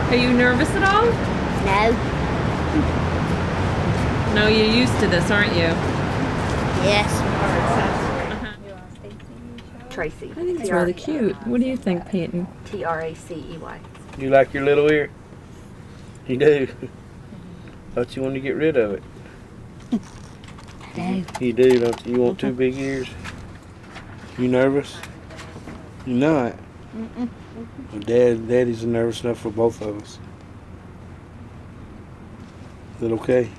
Are you nervous at all? No. No, you're used to this, aren't you? Yes. Tracy. I think it's really cute. What do you think, Peyton? Tracey. You like your little ear? You do? Thought you wanted to get rid of it. No. You do, don't you? You want two big ears? You nervous? You not? Well, Daddy's nervous enough for both of us. Is that okay?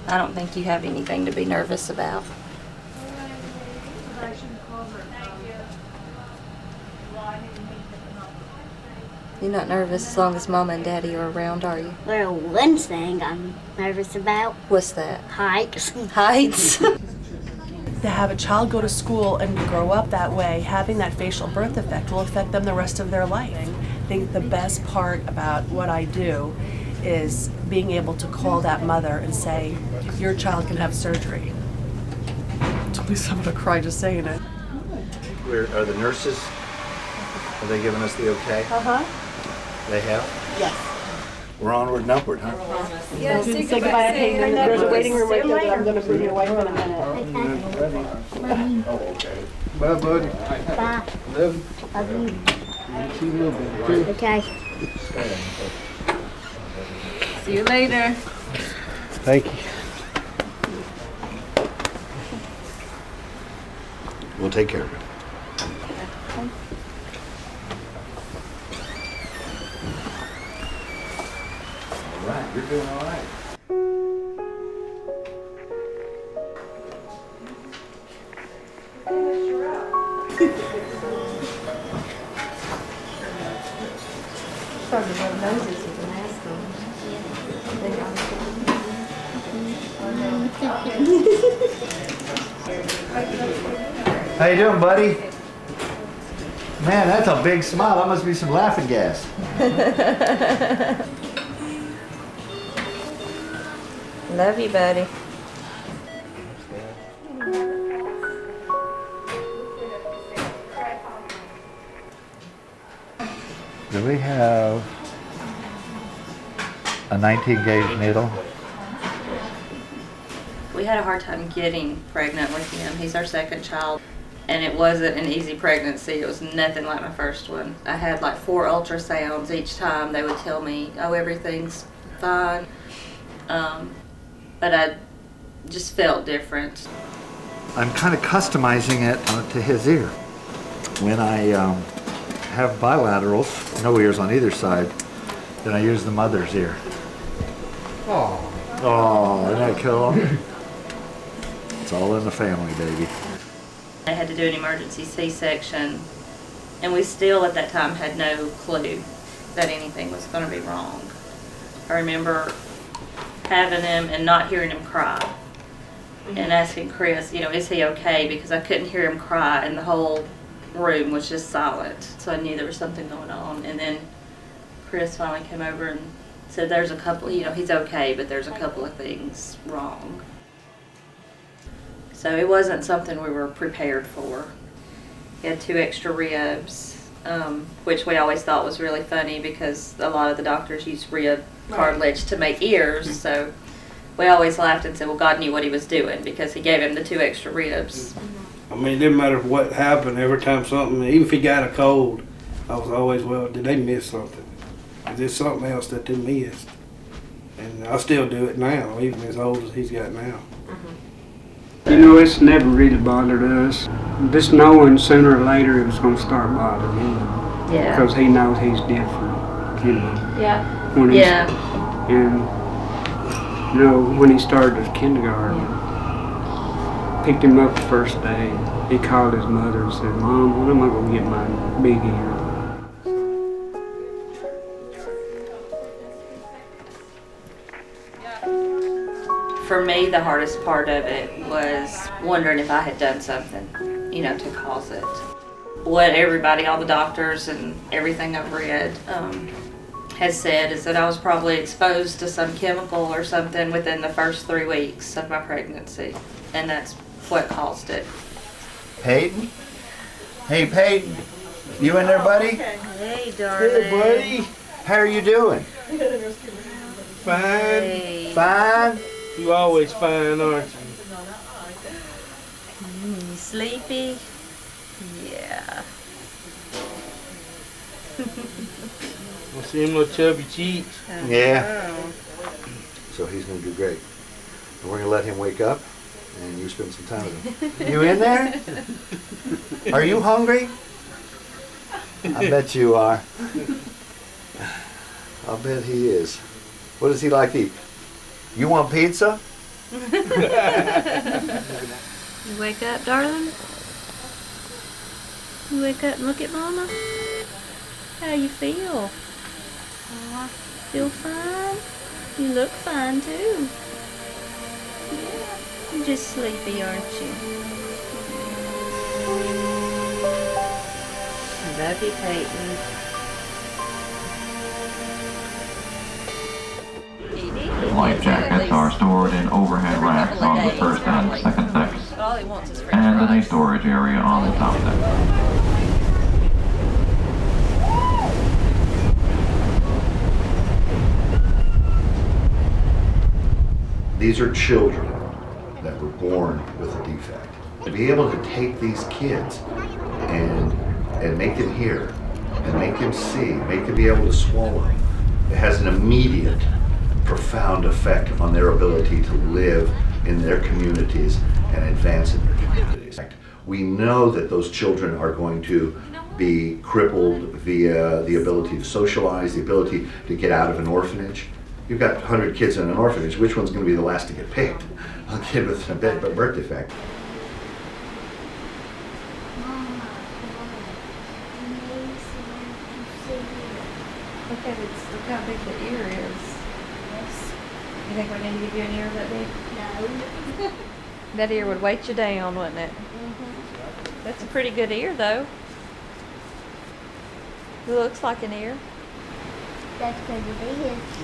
I don't think you have anything to be nervous about. You're not nervous as long as Mama and Daddy are around, are you? Well, one thing I'm nervous about. What's that? Heights. Heights? To have a child go to school and grow up that way, having that facial birth defect will affect them the rest of their life. I think the best part about what I do is being able to call that mother and say, your child can have surgery. Please, I'm gonna cry just saying it. Where are the nurses? Are they giving us the okay? They have? Yes. We're onward and upward, huh? Yes, say goodbye to Peyton. There's a waiting room right there that I'm gonna bring your wife in a minute. Oh, okay. Bye, buddy. Bye. Love you. Love you. See you a little bit. Okay. See you later. Thank you. We'll take care of it. All right, you're doing all right. Started to rub noses with a mask on. How you doing, buddy? Man, that's a big smile. That must be some laughing gas. Love you, buddy. Do we have a 19 gauge needle? We had a hard time getting pregnant with him. He's our second child. And it wasn't an easy pregnancy. It was nothing like my first one. I had like 4 ultrasounds each time. They would tell me, oh, everything's fine. But I just felt different. I'm kind of customizing it to his ear. When I have bilaterals, no ears on either side, then I use the mother's ear. Oh, isn't that cool? It's all in the family, baby. I had to do an emergency C-section, and we still at that time had no clue that anything was going to be wrong. I remember having him and not hearing him cry, and asking Chris, you know, is he okay? Because I couldn't hear him cry, and the whole room was just silent. So I knew there was something going on. And then Chris finally came over and said, there's a couple, you know, he's okay, but there's a couple of things wrong. So it wasn't something we were prepared for. He had 2 extra ribs, which we always thought was really funny because a lot of the doctors use rib cartilage to make ears. So we always laughed and said, well, God knew what he was doing because he gave him the 2 extra ribs. I mean, it didn't matter what happened. Every time something, even if he got a cold, I was always, well, did they miss something? Is there something else that they missed? And I still do it now, even as old as he's got now. You know, it's never really bothered us. Just knowing sooner or later it was going to start bothering him. Yeah. Because he knows he's different, you know. Yeah. When he's, Yeah. And, you know, when he started his kindergarten, picked him up the first day, he called his mother and said, Mom, when am I going to get my big ear? For me, the hardest part of it was wondering if I had done something, to cause it. What everybody, all the doctors and everything I've read, has said is that I was probably exposed to some chemical or something within the first 3 weeks of my pregnancy, and that's what caused it. Peyton? Hey, Peyton. You in there, buddy? Hey, darling. Hey, buddy. How are you doing? Fine. Hey. Fine? You always fine, aren't you? You sleepy? Yeah. I see him little chubby cheeks. Yeah. So he's gonna do great. And we're gonna let him wake up and you spend some time with him. You in there? Are you hungry? I bet you are. I'll bet he is. What does he like to eat? You want pizza? You wake up, darling? You wake up and look at Mama? How you feel? Feel fine? You look fine too. Yeah. You're just sleepy, aren't you? I love you, Peyton. Life jackets are stored in overhead racks on the first and second decks, All he wants is french and in a fries. storage area on the top deck. These are children that were born with a defect. To be able to take these kids and make them hear, and make them see, make them be able to swallow, it has an immediate, profound effect on their ability to live in their communities and advance in their communities. We know that those children are going to be crippled via the ability to socialize, the ability to get out of an orphanage. You've got 100 kids in an orphanage, which one's going to be the last to get picked? A kid with a birth defect. Look how big the ear is. You think we need to give you an ear that big? No. That ear would weight you down, wouldn't it? That's a pretty good ear, though. It looks like an ear. That's because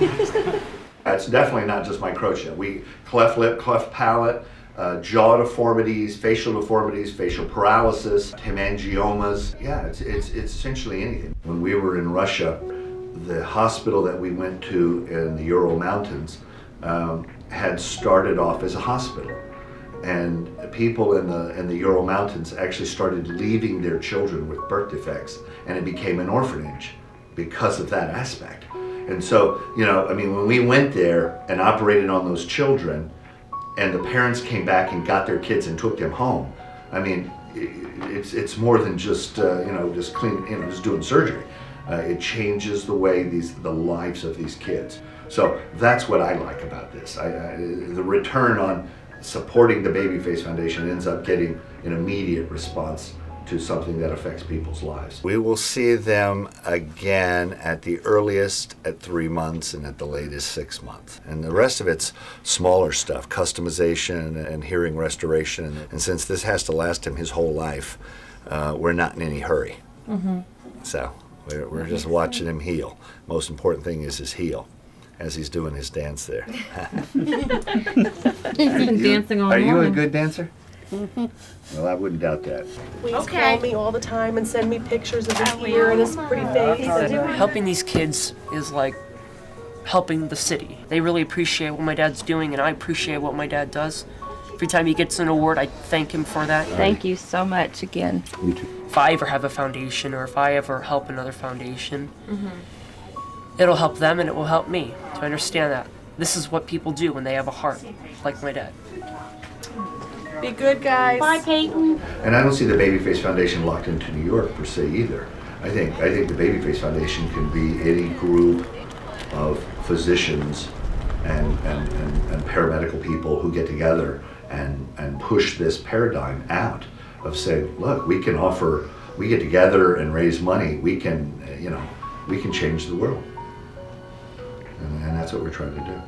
it is. It's definitely not just microtia. Cleft lip, cleft palate, jaw deformities, facial paralysis, hemangiomas. Yeah, it's essentially anything. When we were in Russia, the hospital that we went to in the Ural Mountains had started off as a hospital. And people in the Ural Mountains actually started leaving their children with birth defects, and it became an orphanage because of that aspect. And so, when we went there and operated on those children, and the parents came back and got their kids and took them home, it's more than just just doing surgery. It changes the way the lives of these kids. So that's what I like about this. The return on supporting the Babyface Foundation ends up getting an immediate response to something that affects people's lives. We will see them again at the earliest at 3 months and at the latest 6 months. And the rest of it's smaller stuff, customization and hearing restoration. And since this has to last him his whole life, we're not in any hurry. Mm-hmm. So we're just watching him heal. Most important thing is his heel, as he's doing his dance there. He's been dancing all Are you a morning. good dancer? Well, I wouldn't doubt that. Please Okay. call me all the time and send me pictures of his ear and his pretty face. Helping these kids is like helping the city. They really appreciate what my dad's doing, and I appreciate what my dad does. Every time he gets an award, I thank him for that. Thank you so much again. You too. If I ever have a foundation, or if I ever help another foundation, it'll help them and it will help me to understand that this is what people do when they have a heart, like my dad. Be good, guys. Bye, Peyton. And I don't see the Babyface Foundation locked into New York per se either. I think the Babyface Foundation can be any group of physicians and paramedical people who get together and push this paradigm out of saying, look, we get together and raise money, we can change the world. And that's what we're trying to do.